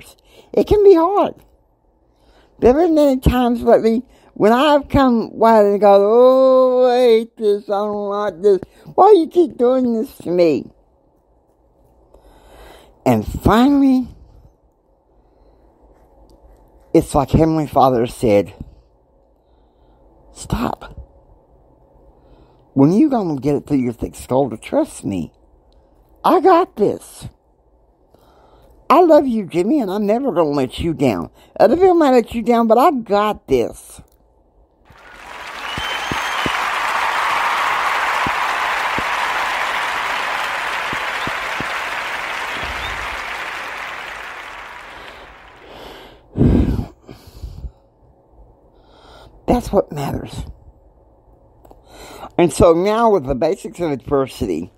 others. It can be hard. There have been many times lately when I've come wide and go, oh, I hate this, I don't like this. Why do you keep doing this to me? And finally, it's like Heavenly Father said, stop. When you gonna get it through your thick skull to trust me, I got this. I love you, Jimmy, and I'm never gonna let you down. Other people might let you down, but I got this. That's what matters. And so now with the basics of adversity,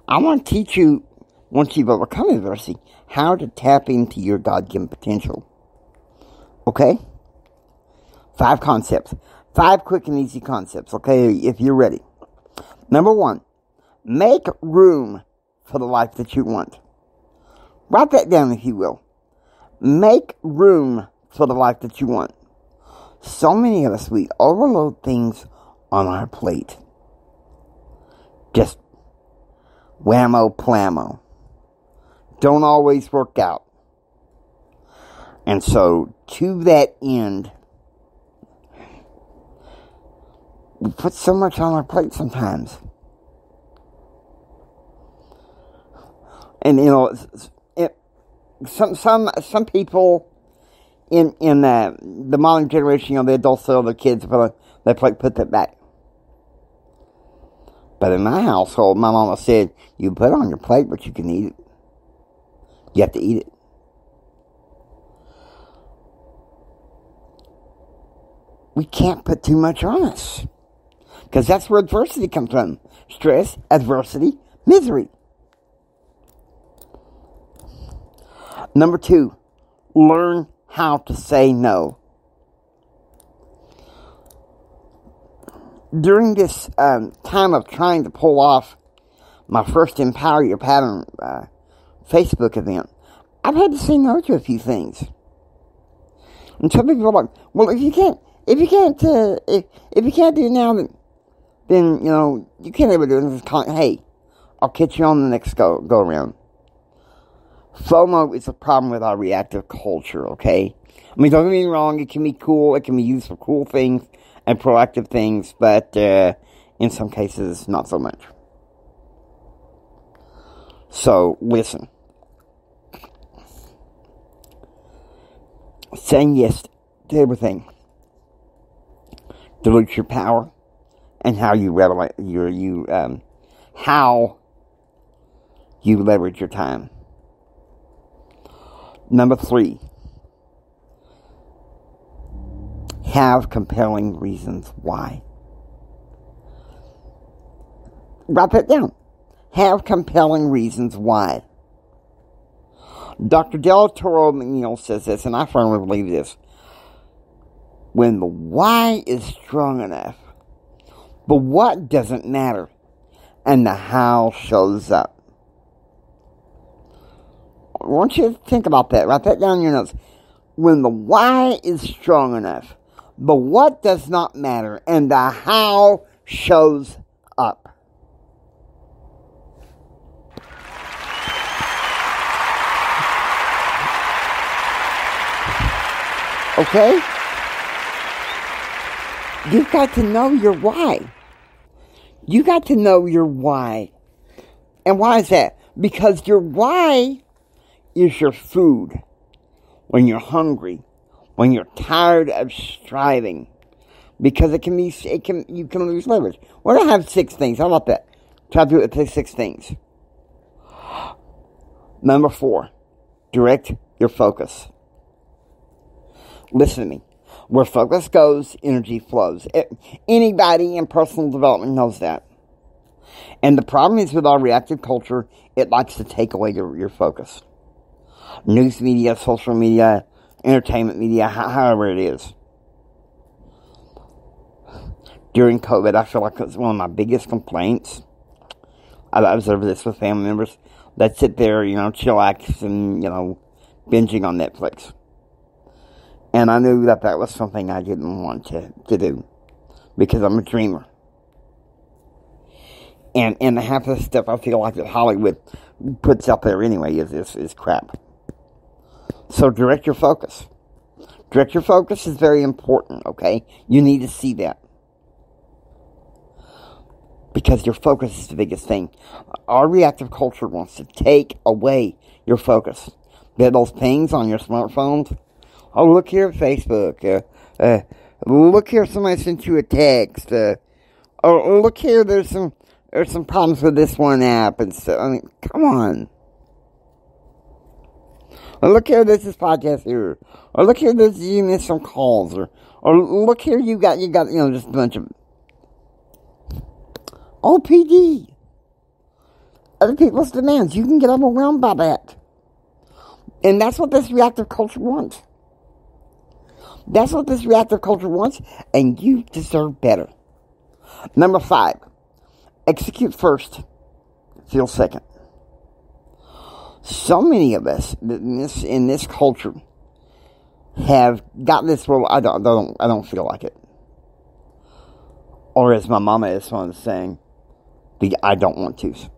I want to teach you, once you've overcome adversity, how to tap into your God-given potential. Okay? 5 concepts. 5 quick and easy concepts, okay, if you're ready. Number 1, make room for the life that you want. Write that down if you will. Make room for the life that you want. So many of us, we overload things on our plate. Just whammo plammo. Don't always work out. And so, to that end, we put so much on our plate sometimes. And, you know, some people in the modern generation, you know, the adults tell their kids, they put that back. But in my household, my mama said, you put it on your plate, but you can eat it. You have to eat it. We can't put too much on us. Because that's where adversity comes from. Stress, adversity, misery. Number 2, learn how to say no. During this time of trying to pull off my first Empower Your Pattern Facebook event, I've had to say no to a few things. And some people are like, well, if you can't do it now, then you know, you can't ever do it. Hey, I'll catch you on the next go around. FOMO is a problem with our reactive culture, okay? I mean, don't get me wrong, it can be cool, it can be used for cool things and proactive things, but in some cases, not so much. So, listen. Saying yes to everything dilutes your power and how you leverage your time. Number 3, have compelling reasons why. Write that down. Have compelling reasons why. Dr. Del Toro McNeil says this, and I firmly believe this. When the why is strong enough, the what doesn't matter, and the how shows up. I want you to think about that. Write that down in your notes. When the why is strong enough, the what does not matter, and the how shows up. Okay? You've got to know your why. You got to know your why. And why is that? Because your why is your food. When you're hungry, when you're tired of striving, because you can lose leverage. We're gonna have 6 things. How about that? Try to do it with 6 things. Number 4, direct your focus. Listen to me. Where focus goes, energy flows. Anybody in personal development knows that. And the problem is with our reactive culture, it likes to take away your focus. News media, social media, entertainment media, however it is. During COVID, I feel like it was one of my biggest complaints. I observed this with family members that sit there, chillax and, binging on Netflix. And I knew that was something I didn't want to do, because I'm a dreamer. And half of the stuff I feel like that Hollywood puts out there anyway is crap. So direct your focus. Direct your focus is very important, okay? You need to see that. Because your focus is the biggest thing. Our reactive culture wants to take away your focus. Those things on your smartphones. Oh, look here, Facebook. Look here, somebody sent you a text. Oh, look here, there's some problems with this one app. And so, I mean, come on. Or look here, there's this podcast here. Or look here, you missed some calls. Or look here, you got, just a bunch of OPD. Other people's demands. You can get overwhelmed by that. And that's what this reactive culture wants. That's what this reactive culture wants, and you deserve better. Number 5, execute first, feel second. So many of us in this culture have got this. Well, I don't feel like it. Or as my mama is fond of saying, the I don't want tos.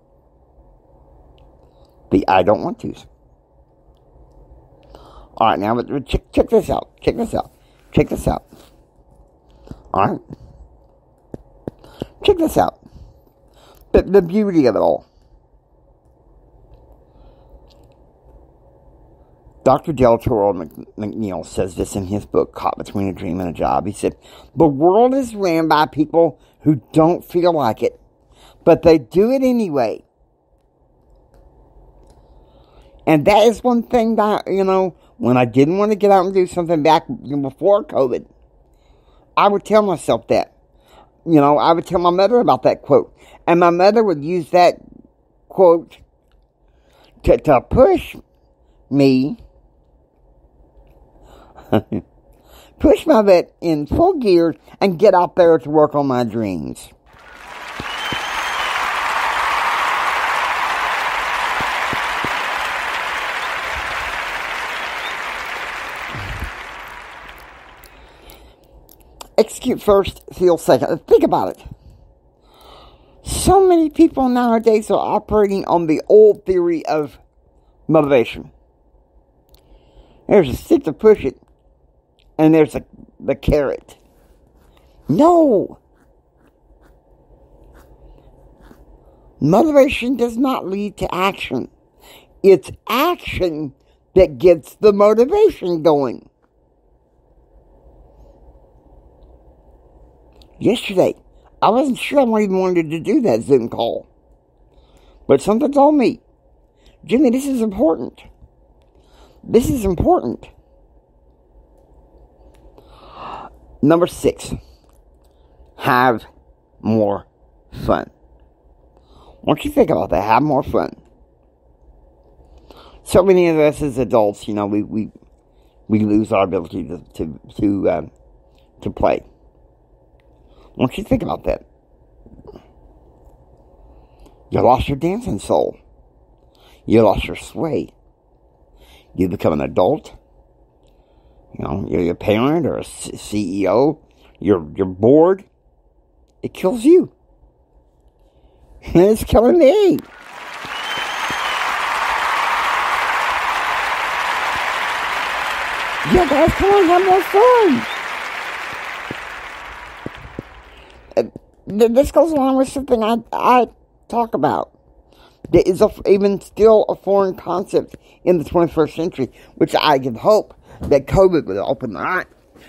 The I don't want tos. All right, now check this out. Check this out. Check this out. All right. Check this out. The beauty of it all. Dr. Del Toro McNeil says this in his book, Caught Between a Dream and a Job. He said, the world is ran by people who don't feel like it, but they do it anyway. And that is one thing that, when I didn't want to get out and do something back before COVID, I would tell myself that. I would tell my mother about that quote. And my mother would use that quote to push me, push my butt in full gear and get out there to work on my dreams. Execute first, feel second. Think about it. So many people nowadays are operating on the old theory of motivation. There's a stick to push it, and there's the carrot. No! Motivation does not lead to action. It's action that gets the motivation going. Yesterday, I wasn't sure I even wanted to do that Zoom call. But something told me, Jimmy, this is important. This is important. Number 6, have more fun. Once you think about that, have more fun. So many of us as adults, we lose our ability to play. Once you think about that, you lost your dancing soul. You lost your sway. You become an adult. You're a parent or a CEO. You're bored. It kills you. And it's killing me. Yeah, guys, come on, have more fun. This goes along with something I talk about. There is even still a foreign concept in the 21st century, which I can hope that COVID will open my eyes.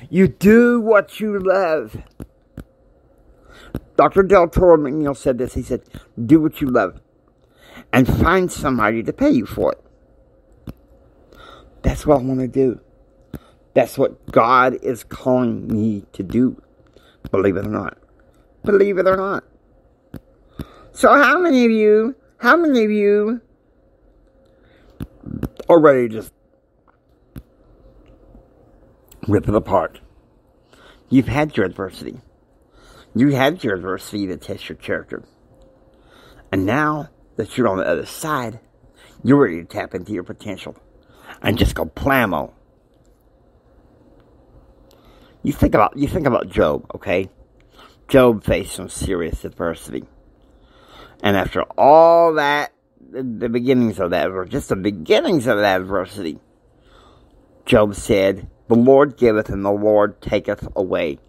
You do what you love. Dr. Del Toro McNeil said this. He said, do what you love and find somebody to pay you for it. That's what I want to do. That's what God is calling me to do. Believe it or not. Believe it or not. So how many of you are ready to just rip it apart? You've had your adversity. You had your adversity to test your character. And now that you're on the other side, you're ready to tap into your potential. and just go plammo. You think about Job, okay? Job faced some serious adversity. And after all that, the beginnings of that, or just the beginnings of that adversity, Job said, "The Lord giveth and the Lord taketh away.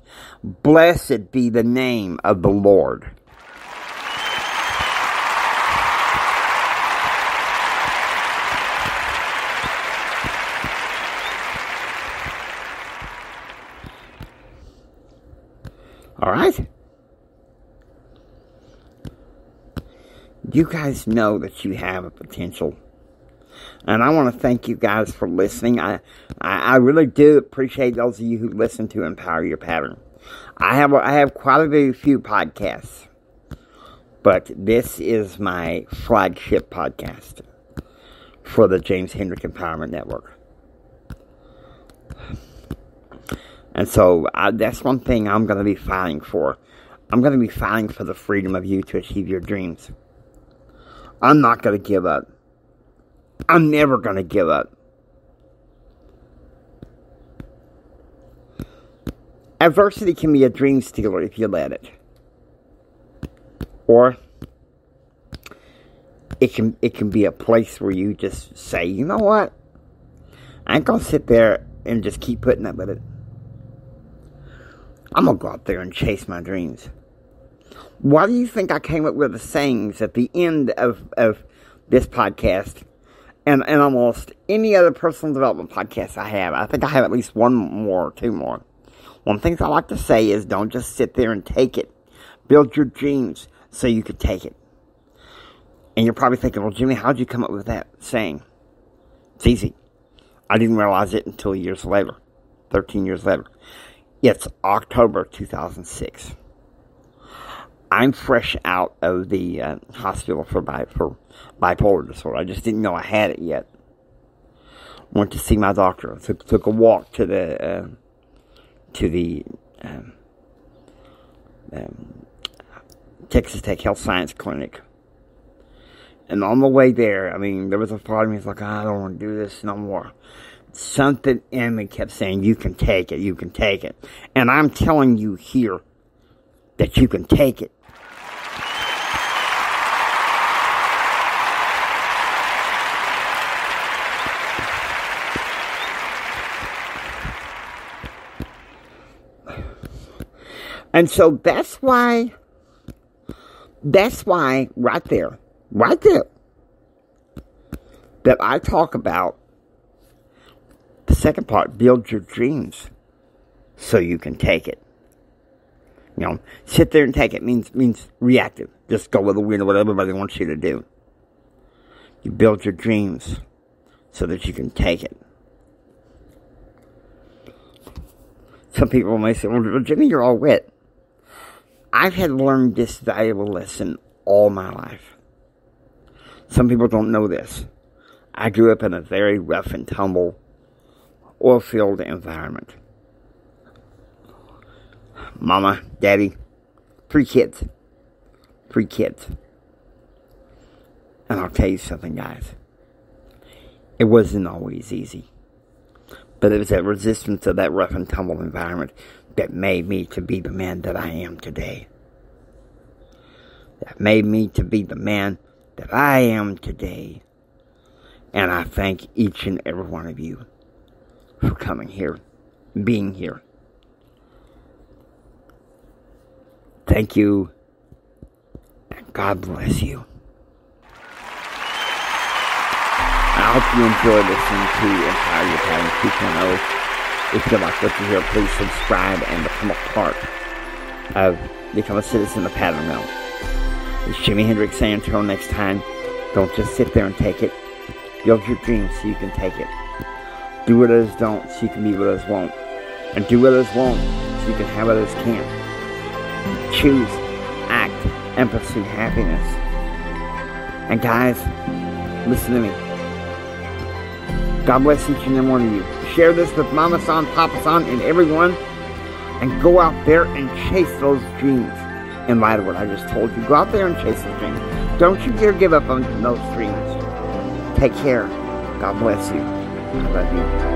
Blessed be the name of the Lord." All right? You guys know that you have a potential. And I want to thank you guys for listening. I really do appreciate those of you who listen to Empower Your Pattern. I have quite a few podcasts, but this is my flagship podcast for the James Hendrick Empowerment Network. And so that's one thing I'm going to be fighting for. I'm going to be fighting for the freedom of you to achieve your dreams. I'm not going to give up. I'm never going to give up. Adversity can be a dream stealer if you let it. Or it can be a place where you just say, you know what? I ain't going to sit there and just keep putting up with it. I'm going to go out there and chase my dreams. Why do you think I came up with the sayings at the end of this podcast and almost any other personal development podcast I have? I think I have at least one more or two more. One of the things I like to say is don't just sit there and take it. Build your dreams so you could take it. And you're probably thinking, well, Jimmy, how'd you come up with that saying? It's easy. I didn't realize it until years later, 13 years later. It's October 2006. I'm fresh out of the hospital for bipolar disorder. I just didn't know I had it yet. Went to see my doctor. Took a walk to the Texas Tech Health Science Clinic. And on the way there, I mean, there was a part of me that's like, I don't want to do this no more. Something in me kept saying, you can take it, you can take it. And I'm telling you here that you can take it. And so that's why right there, that I talk about the second part, build your dreams so you can take it. You know, sit there and take it means reactive. Just go with the wind or what everybody wants you to do. You build your dreams so that you can take it. Some people may say, well, Jimmy, you're all wit. I've had to learn this valuable lesson all my life. Some people don't know this. I grew up in a very rough and tumble oil-filled environment. Mama, daddy, three kids. And I'll tell you something, guys. It wasn't always easy. But it was that resistance of that rough and tumble environment that made me to be the man that I am today. That made me to be the man that I am today. And I thank each and every one of you for coming here, being here. Thank you, and God bless you. I hope you enjoy listening to Empower Your Pattern 2.0. If you like what you hear, please subscribe and become a citizen of Pattern Realm. It's Jimi Hendrix saying until next time, don't just sit there and take it. Build your dreams so you can take it. Do what others don't so you can be what others won't. And do what others won't so you can have what others can't. Choose, act, and pursue happiness. And guys, listen to me. God bless each and every one of you. Share this with Mama San, Papa San, and everyone. And go out there and chase those dreams. In light of what I just told you, go out there and chase those dreams. Don't you dare give up on those dreams. Take care. God bless you. I love you.